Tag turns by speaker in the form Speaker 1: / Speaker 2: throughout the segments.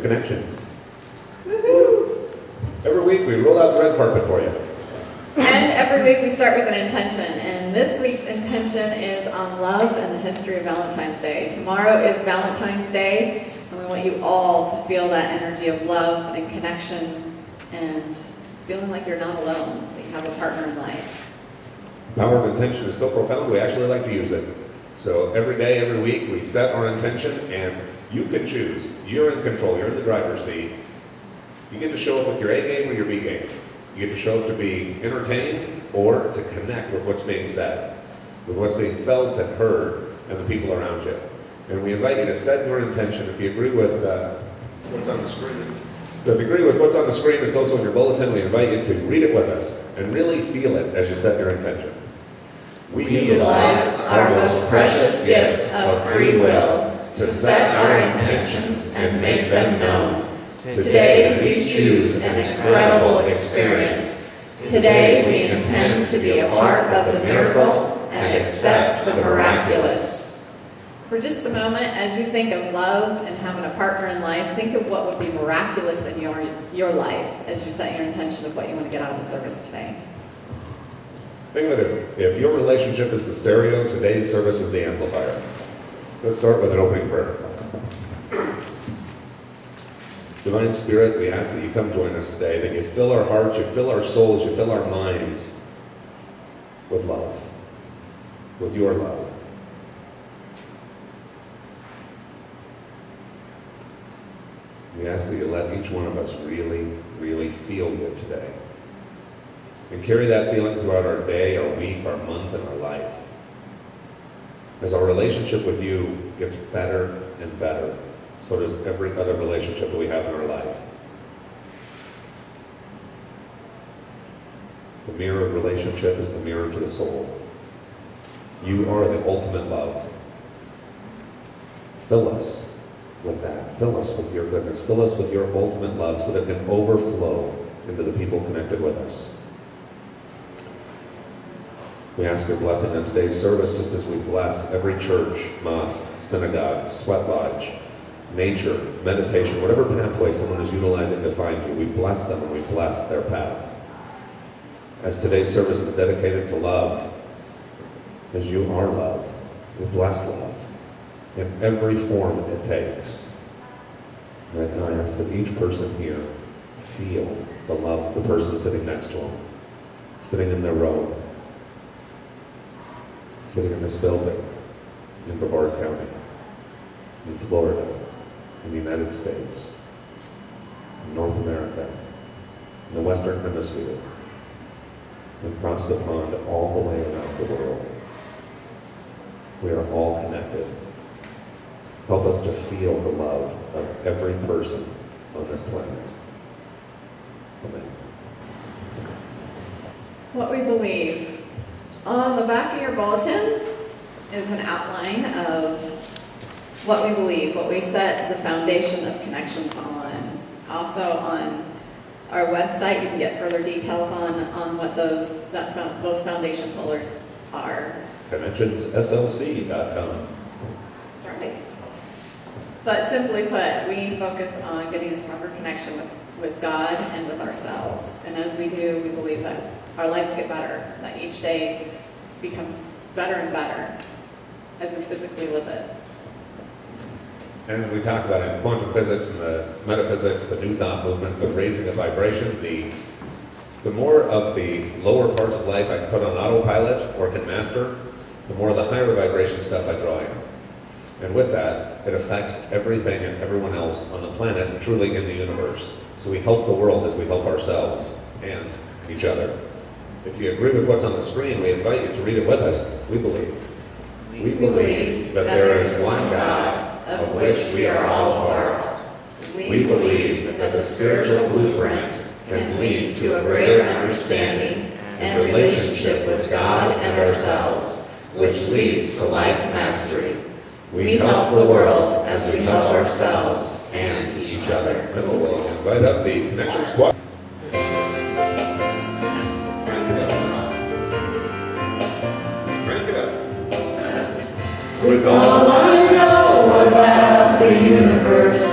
Speaker 1: connections. Woo-hoo. Every week we roll out the red carpet for you.
Speaker 2: And every week we start with an intention. And this week's intention is on love and the history of Valentine's Day. Tomorrow is Valentine's Day, and we want you all to feel that energy of love and connection and feeling like you're not alone, that you have a partner in life.
Speaker 1: The power of intention is so profound, we actually like to use it. So every day, every week, we set our intention, and you can choose. You're in control. You're in the driver's seat. You get to show up with your A game or your B game. You get to show up to be entertained or to connect with what's being said, with what's being felt and heard, and the people around you. And we invite you to set your intention. If you agree with what's on the screen. So if you agree with what's on the screen, it's also in your bulletin. We invite you to read it with us and really feel it as you set your intention.
Speaker 3: We utilize our most precious gift of free will to set our intentions and make them known. Today we choose an incredible experience. Today we intend to be a part of the miracle and accept the miraculous.
Speaker 2: For just a moment, as you think of love and having a partner in life, think of what would be miraculous in your life as you set your intention of what you want to get out of the service today.
Speaker 1: Think of it, if your relationship is the stereo, today's service is the amplifier. So let's start with an opening prayer. Divine Spirit, we ask that you come join us today, that you fill our hearts, you fill our souls, you fill our minds with love, with your love. We ask that you let each one of us really, really feel you today. And carry that feeling throughout our day, our week, our month, and our life. As our relationship with you gets better and better, so does every other relationship that we have in our life. The mirror of relationship is the mirror to the soul. You are the ultimate love. Fill us with that. Fill us with your goodness. Fill us with your ultimate love so that it can overflow into the people connected with us. We ask your blessing on today's service, just as we bless every church, mosque, synagogue, sweat lodge, nature, meditation, whatever pathway someone is utilizing to find you. We bless them and we bless their path. As today's service is dedicated to love, as you are love, we bless love in every form it takes. Right now I ask that each person here feel the love of the person sitting next to them, sitting in their row, sitting in this building in Brevard County, in Florida, in the United States, in North America, in the Western Hemisphere, and across the pond all the way around the world. We are all connected. Help us to feel the love of every person on this planet. Amen.
Speaker 2: What we believe. On the back of your bulletins is an outline of what we believe, what we set the foundation of connections on. Also on our website, you can get further details on what those foundation pillars are.
Speaker 1: ConnectionsSLC.com.
Speaker 2: That's right. But simply put, we focus on getting a stronger connection with God and with ourselves. And as we do, we believe that our lives get better, that each day becomes better and better as we physically live it.
Speaker 1: And we talk about in quantum physics and the metaphysics, the New Thought movement, the raising of vibration, the more of the lower parts of life I can put on autopilot or can master, the more of the higher vibration stuff I draw in. And with that, it affects everything and everyone else on the planet and truly in the universe. So we help the world as we help ourselves and each other. If you agree with what's on the screen, we invite you to read it with us. We believe.
Speaker 3: We believe that there is one God, of which we are all a part. We believe that the spiritual blueprint can lead to a greater understanding and relationship with God and ourselves, which leads to life mastery. We help the world as we help ourselves and each other.
Speaker 1: And we'll invite up the Connection Squad.
Speaker 3: With all I know about the universe,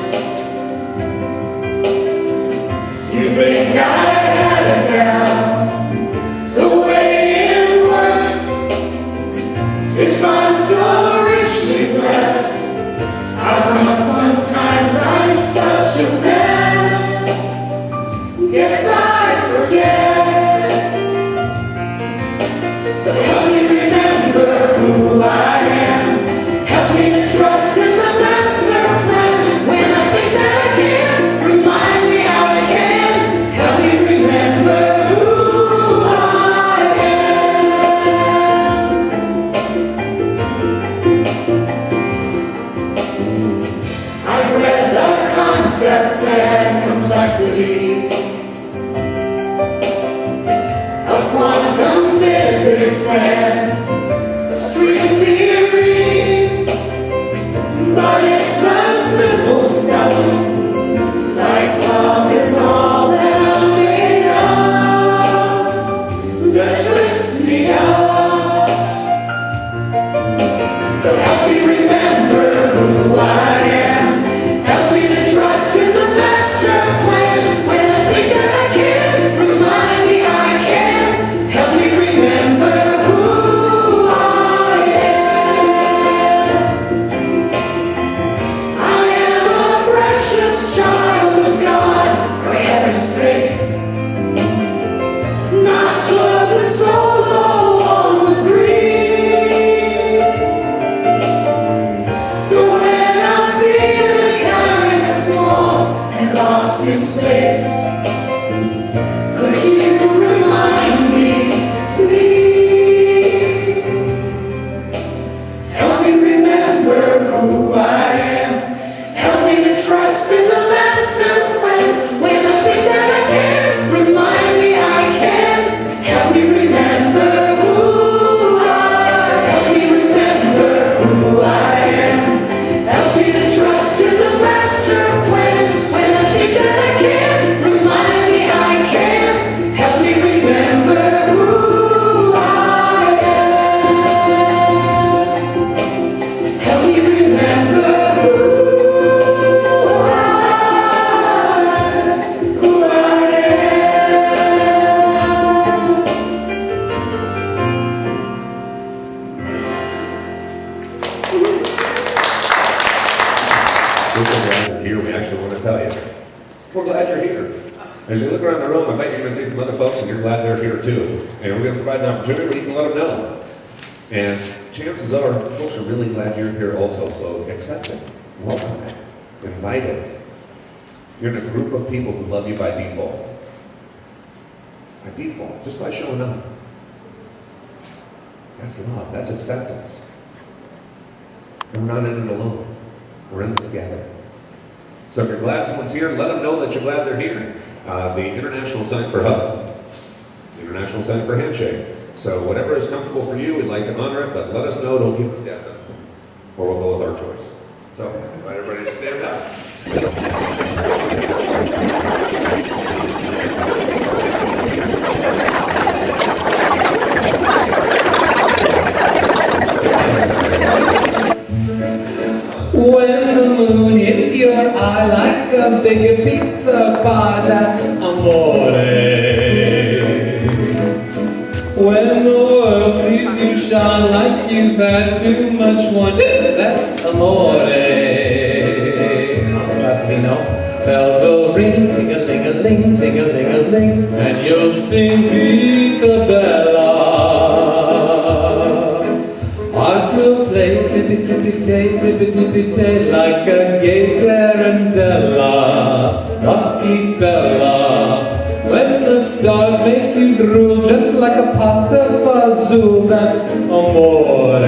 Speaker 3: quantum physics and string theories, but it's the simple stuff, like love is all that I'm made of, that trips me up. So help me remember who I am, help me to trust in the master plan. When I think that I can't, remind me I can. Help me remember who I am. I am a precious child of God, for heaven's sake. Not floating solo on the breeze. So when I feel kind of small and lost in space, could you remind me, please? Help me remember who I am. Help me to trust in the master plan. When I think that I can't, remind me I can. Help me remember who I am. Help me remember who I am. Help me to trust in the master plan. When I think that I can't, remind me I can. Help me remember who I am. Help me remember who I am.
Speaker 1: We're so glad you're here. We actually want to tell you. We're glad you're here. As you look around the room, I bet you're going to see some other folks, and you're glad they're here too. And we're going to provide an opportunity where you can let them know. And chances are, folks are really glad you're here also. So accept it, welcome it, invite it. You're in a group of people who love you by default. By default, just by showing up. That's love. That's acceptance. And we're not in it alone. We're in it together. So if you're glad someone's here, let them know that you're glad they're here. The international sign for hug, the international sign for handshake. So whatever is comfortable for you, we'd like to honor it, but let us know, don't keep us guessing. Or we'll go with our choice. So, invite everybody to stand up.
Speaker 4: When the moon hits your eye like a big pizza pie, that's amore. When the world sees you shine like you've had too much wine, that's amore. Blasino. Bells will ring, ting-a-ling-a-ling, ting-a-ling-a-ling, and you'll sing Vita Bella. Hearts will play tippy-tippy-tay, tippy-tippy-tay, like a gay tarantella. Lucky fella, when the stars make you drool, just like a pasta fazool, that's amore.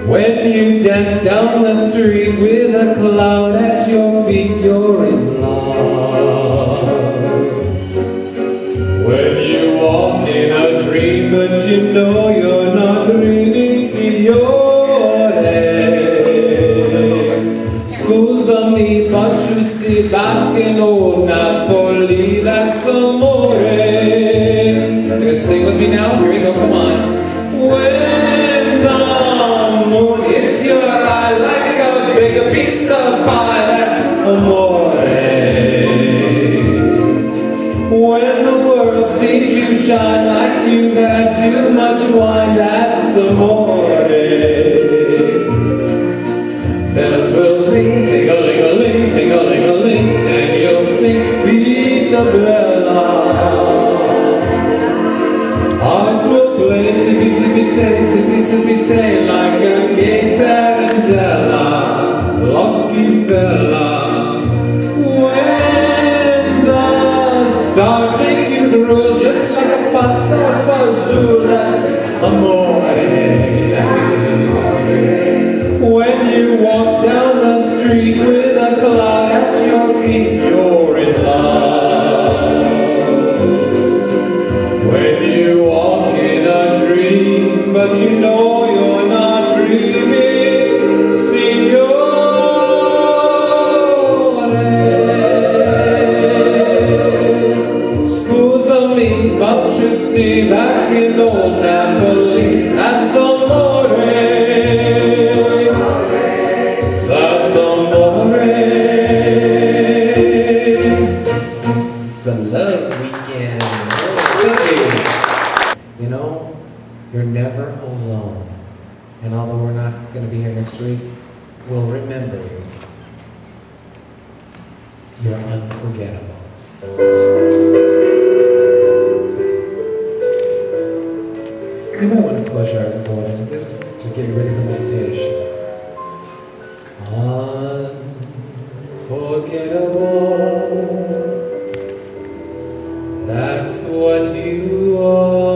Speaker 4: When you dance down the street with a cloud at your feet, you're in love. When you walk in a dream, but you know you're not dreaming, signore. Scusami, but you see, back in old Napoli, that's amore. You gonna sing with me now? Here we go, come on. When the moon hits your eye like a big pizza pie, that's amore. When the world sees you shine like you've had too much wine, that's amore. Bells will ring, ting-a-ling-a-ling, ting-a-ling-a-ling, and you'll sing Vita Bella. Hearts will play tippy-tippy-tay, tippy-tippy-tay, like a gay tarantella. Lucky fella. When the stars make you drool, just like a pasta fazool, that's amore. When you walk down the street with a cloud at your feet, you're in love. Buttressy back in old Napoli. That's amore. That's amore. It's the love weekend. You know, you're never alone. And although we're not going to be here next week, we'll remember you. You're unforgettable. You might want to close your eyes and go in. Just to get you ready for meditation. Unforgettable. That's what you are.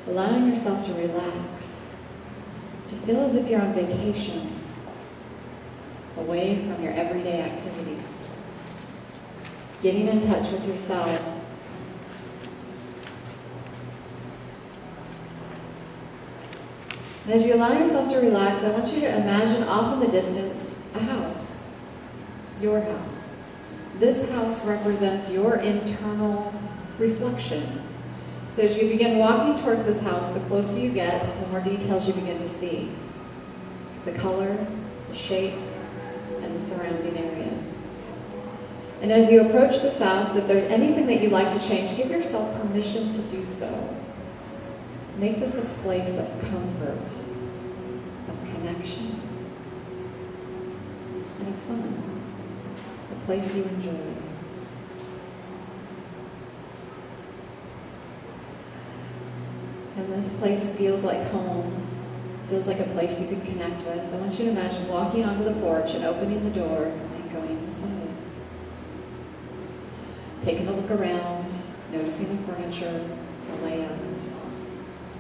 Speaker 2: Allowing yourself to relax, to feel as if you're on vacation, away from your everyday activities, getting in touch with yourself. And as you allow yourself to relax, I want you to imagine off in the distance a house, your house. This house represents your internal reflection. So as you begin walking towards this house, the closer you get, the more details you begin to see. The color, the shape, and the surrounding area. And as you approach this house, if there's anything that you'd like to change, give yourself permission to do so. Make this a place of comfort, of connection, and of fun. A place you enjoy. And this place feels like home, feels like a place you can connect with. I want you to imagine walking onto the porch and opening the door and going inside. Taking a look around, noticing the furniture, the layout,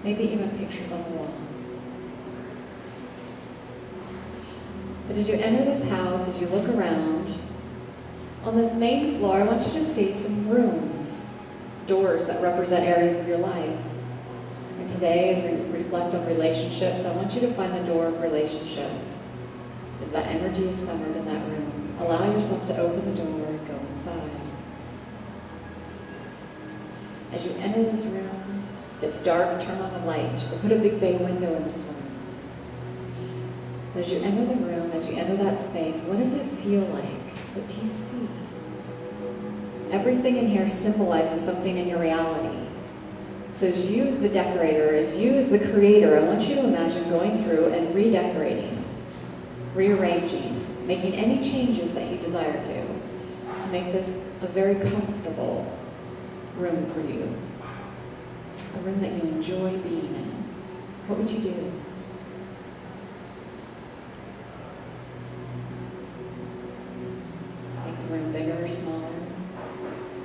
Speaker 2: maybe even pictures on the wall. But as you enter this house, as you look around, on this main floor, I want you to see some rooms, doors that represent areas of your life. And today, as we reflect on relationships, I want you to find the door of relationships. As that energy is centered in that room, allow yourself to open the door and go inside. As you enter this room, if it's dark, turn on a light, or put a big bay window in this room. As you enter the room, as you enter that space, what does it feel like? What do you see? Everything in here symbolizes something in your reality. So as you as the decorator, as you as the creator, I want you to imagine going through and redecorating, rearranging, making any changes that you desire to make this a very comfortable room for you. A room that you enjoy being in. What would you do? Make the room bigger or smaller?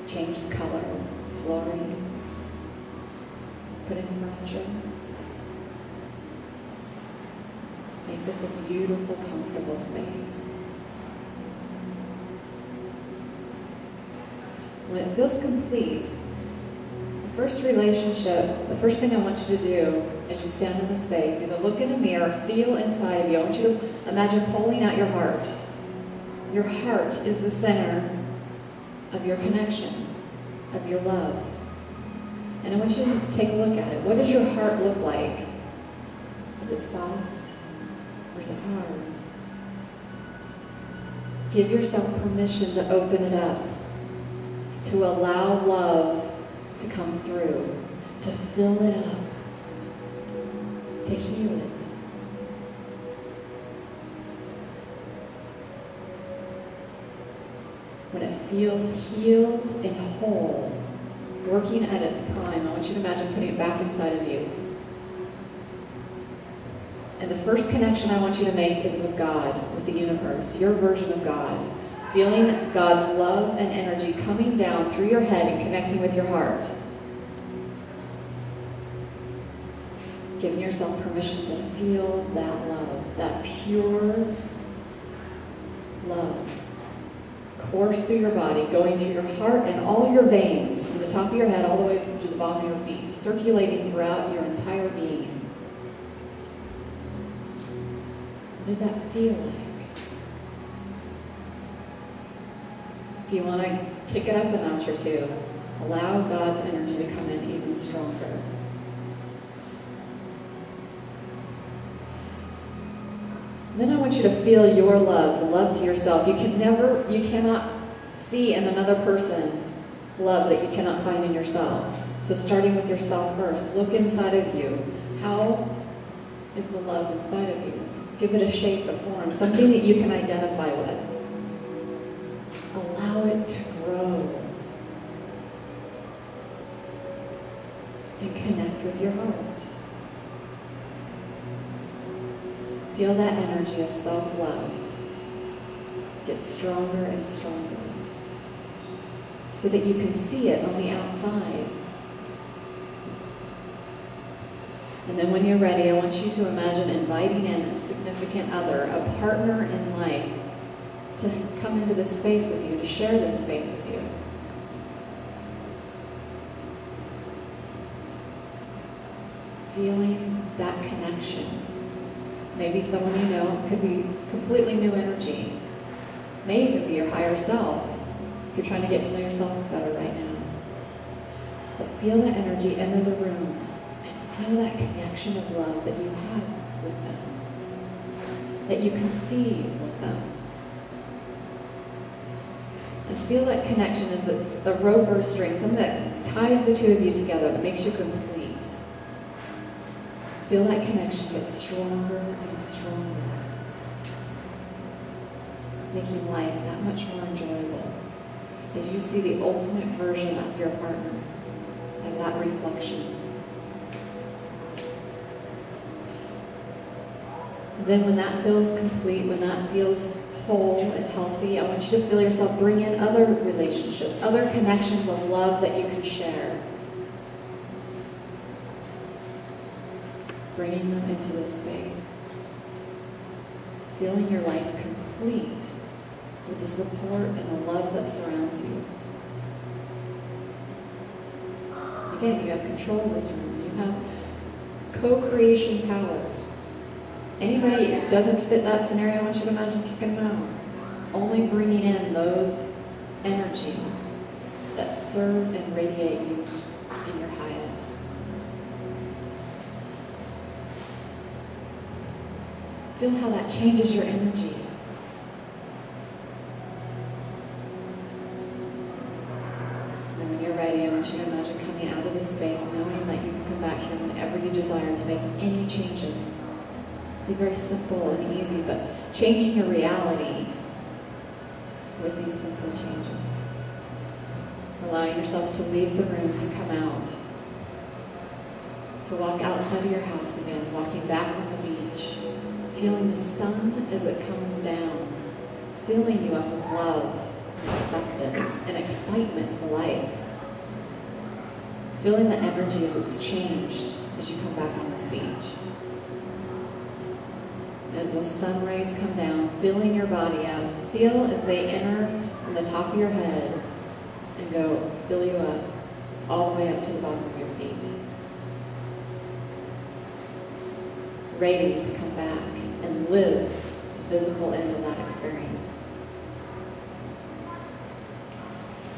Speaker 2: Change the color, flooring, put in furniture. Make this a beautiful, comfortable space. When it feels complete, the first relationship, the first thing I want you to do as you stand in the space, either look in a mirror, feel inside of you. I want you to imagine pulling out your heart. Your heart is the center of your connection, of your love. And I want you to take a look at it. What does your heart look like? Is it soft or is it hard? Give yourself permission to open it up, to allow love to come through, to fill it up, to heal it. When it feels healed and whole, working at its prime, I want you to imagine putting it back inside of you. And the first connection I want you to make is with God, with the universe, your version of God. Feeling God's love and energy coming down through your head and connecting with your heart. Giving yourself permission to feel that love, that pure love. Course through your body, going through your heart and all your veins, from the top of your head all the way to the bottom of your feet, circulating throughout your entire being. What does that feel like? If you want to kick it up a notch or two, allow God's energy to come in even stronger. Then I want you to feel your love, the love to yourself. You cannot see in another person love that you cannot find in yourself. So starting with yourself first, look inside of you. How is the love inside of you? Give it a shape, a form, something that you can identify with. Allow it to grow. And connect with your heart. Feel that energy of self-love get stronger and stronger so that you can see it on the outside. And then when you're ready, I want you to imagine inviting in a significant other, a partner in life, to come into this space with you, to share this space with you. Feeling that connection. Maybe someone you know, could be completely new energy. Maybe it could be your higher self, if you're trying to get to know yourself better right now. But feel that energy enter the room and feel that connection of love that you have with them, that you can see with them. And feel that connection as it's a rope or a string, something that ties the two of you together, that makes you complete. Feel that connection get stronger and stronger, making life that much more enjoyable as you see the ultimate version of your partner and that reflection. Then when that feels complete, when that feels whole and healthy, I want you to feel yourself bring in other relationships, other connections of love that you can share. Bringing them into this space. Feeling your life complete with the support and the love that surrounds you. Again, you have control of this room. You have co-creation powers. Anybody who doesn't fit that scenario, I want you to imagine kicking them out. Only bringing in those energies that serve and radiate you in your highest. Feel how that changes your energy. And when you're ready, I want you to imagine coming out of this space, knowing that you can come back here whenever you desire to make any changes. Be very simple and easy, but changing your reality with these simple changes. Allowing yourself to leave the room, to come out, to walk outside of your house again, walking back on the beach, feeling the sun as it comes down, filling you up with love and acceptance and excitement for life. Feeling the energy as it's changed as you come back on this beach. As those sun rays come down, filling your body up, feel as they enter from the top of your head and go fill you up all the way up to the bottom of your feet. Ready to come back and live the physical end of that experience.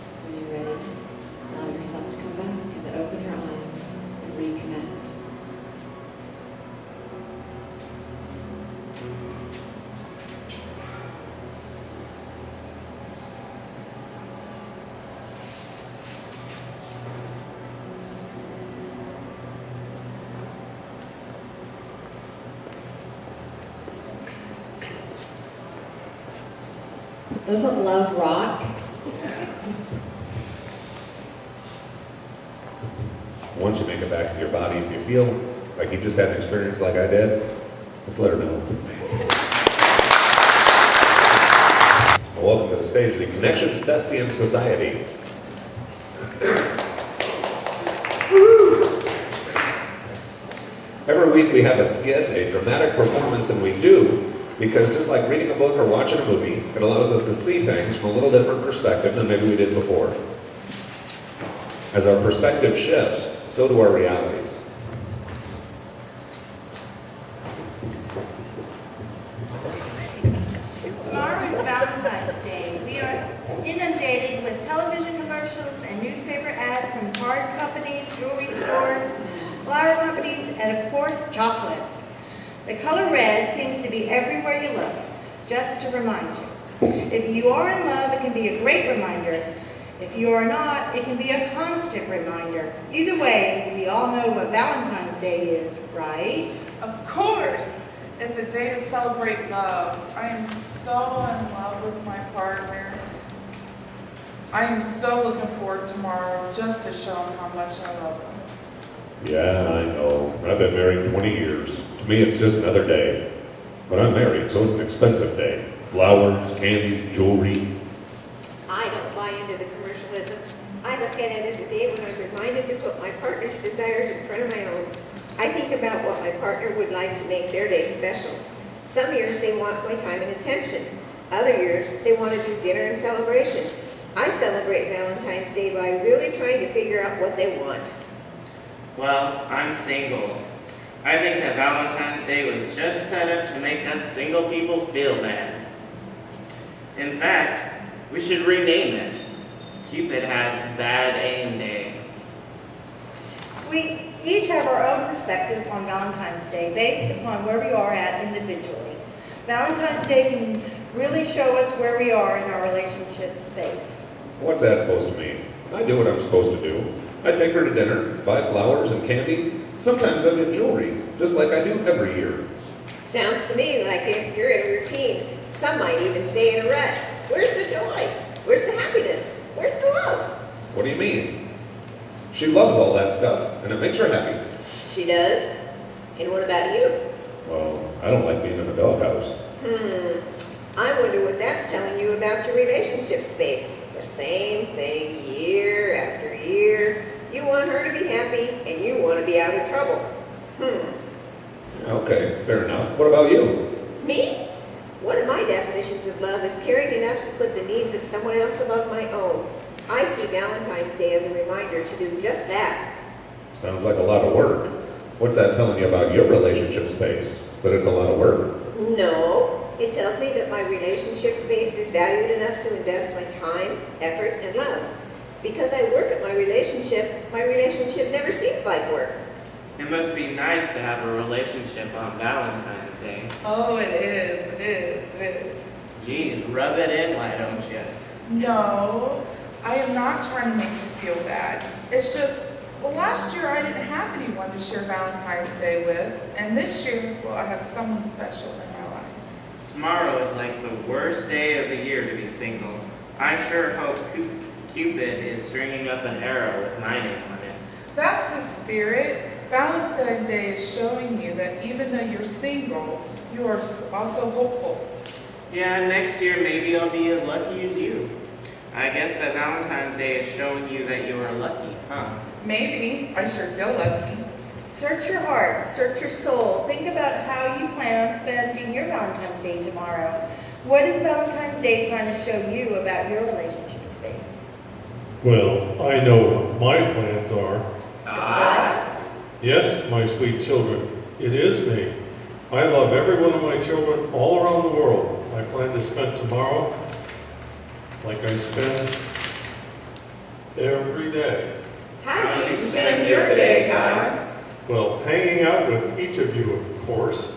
Speaker 2: So when you're ready, allow yourself to come back and to open your eyes and reconnect. Doesn't love rock?
Speaker 1: Once you make it back to your body, if you feel like you just had an experience like I did, just let her know. Well, welcome to the stage, the Connections Thespian Society. Every week we have a skit, a dramatic performance, and we do because just like reading a book or watching a movie, it allows us to see things from a little different perspective than maybe we did before. As our perspective shifts, so do our realities.
Speaker 3: Tomorrow is Valentine's Day. We are inundated with television commercials and newspaper ads from card companies, jewelry stores, flower companies, and of course, chocolates. The color red seems to be everywhere you look, just to remind you. If you are in love, it can be a great reminder. If you are not, it can be a constant reminder. Either way, we all know what Valentine's Day is, right?
Speaker 5: Of course! It's a day to celebrate love. I am so in love with my partner. I am so looking forward to tomorrow just to show him how much I love him.
Speaker 1: Yeah, I know. I've been married 20 years. To me, it's just another day. But I'm married, so it's an expensive day. Flowers, candy, jewelry.
Speaker 6: I don't buy into the commercialism. I look at it as a day when I'm reminded to put my partner's desires in front of my own. I think about what my partner would like to make their day special. Some years they want my time and attention. Other years they want to do dinner and celebration. I celebrate Valentine's Day by really trying to figure out what they want.
Speaker 7: Well, I'm single. I think that Valentine's Day was just set up to make us single people feel bad. In fact, we should rename it. Cupid has Bad Aim Day.
Speaker 3: We each have our own perspective on Valentine's Day based upon where we are at individually. Valentine's Day can really show us where we are in our relationship space.
Speaker 1: What's that supposed to mean? I do what I'm supposed to do. I take her to dinner, buy flowers and candy. Sometimes I do jewelry, just like I do every year.
Speaker 6: Sounds to me like if you're in a routine, some might even say in a rut. Where's the joy? Where's the happiness? Where's the love?
Speaker 1: What do you mean? She loves all that stuff, and it makes her happy.
Speaker 6: She does? And what about you?
Speaker 1: Well, I don't like being in a doghouse.
Speaker 6: I wonder what that's telling you about your relationship space. The same thing year after year. You want her to be happy, and you want to be out of trouble.
Speaker 1: Okay, fair enough. What about you?
Speaker 6: Me? One of my definitions of love is caring enough to put the needs of someone else above my own. I see Valentine's Day as a reminder to do just that.
Speaker 1: Sounds like a lot of work. What's that telling you about your relationship space? That it's a lot of work?
Speaker 6: No, it tells me that my relationship space is valued enough to invest my time, effort, and love. Because I work at my relationship never seems like work.
Speaker 7: It must be nice to have a relationship on Valentine's Day.
Speaker 5: Oh, it is, it is, it is.
Speaker 7: Geez, rub it in, why don't you?
Speaker 5: No, I am not trying to make you feel bad. It's just, well, last year I didn't have anyone to share Valentine's Day with, and this year, well, I have someone special in my life.
Speaker 7: Tomorrow is like the worst day of the year to be single. I sure hope Cupid is stringing up an arrow with my name on it.
Speaker 5: That's the spirit. Valentine's Day is showing you that even though you're single, you are also hopeful.
Speaker 7: Yeah, next year maybe I'll be as lucky as you. I guess that Valentine's Day is showing you that you are lucky, huh?
Speaker 5: Maybe. I sure feel lucky.
Speaker 3: Search your heart, search your soul. Think about how you plan on spending your Valentine's Day tomorrow. What is Valentine's Day trying to show you about your relationship space?
Speaker 8: Well, I know what my plans are.
Speaker 7: Ah,
Speaker 8: Yes, my sweet children, it is me. I love every one of my children all around the world. I plan to spend tomorrow like I spend every day.
Speaker 6: How do you spend your day, God?
Speaker 8: Well, hanging out with each of you, of course.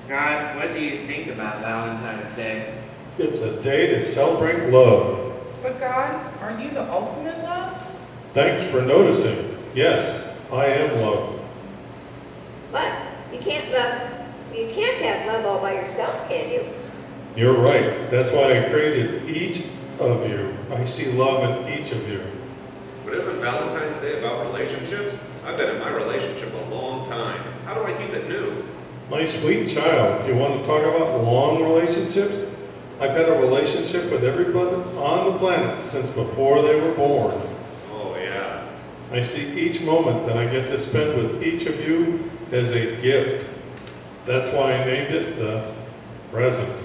Speaker 7: God, what do you think about Valentine's Day?
Speaker 8: It's a day to celebrate love.
Speaker 5: But God, aren't you the ultimate love?
Speaker 8: Thanks for noticing. Yes, I am love.
Speaker 6: But you can't have love all by yourself, can you?
Speaker 8: You're right. That's why I created each of you. I see love in each of you.
Speaker 1: But isn't Valentine's Day about relationships? I've been in my relationship a long time. How do I keep it new?
Speaker 8: My sweet child, do you want to talk about long relationships? I've had a relationship with everybody on the planet since before they were born.
Speaker 1: Oh, yeah.
Speaker 8: I see each moment that I get to spend with each of you as a gift. That's why I named it the present.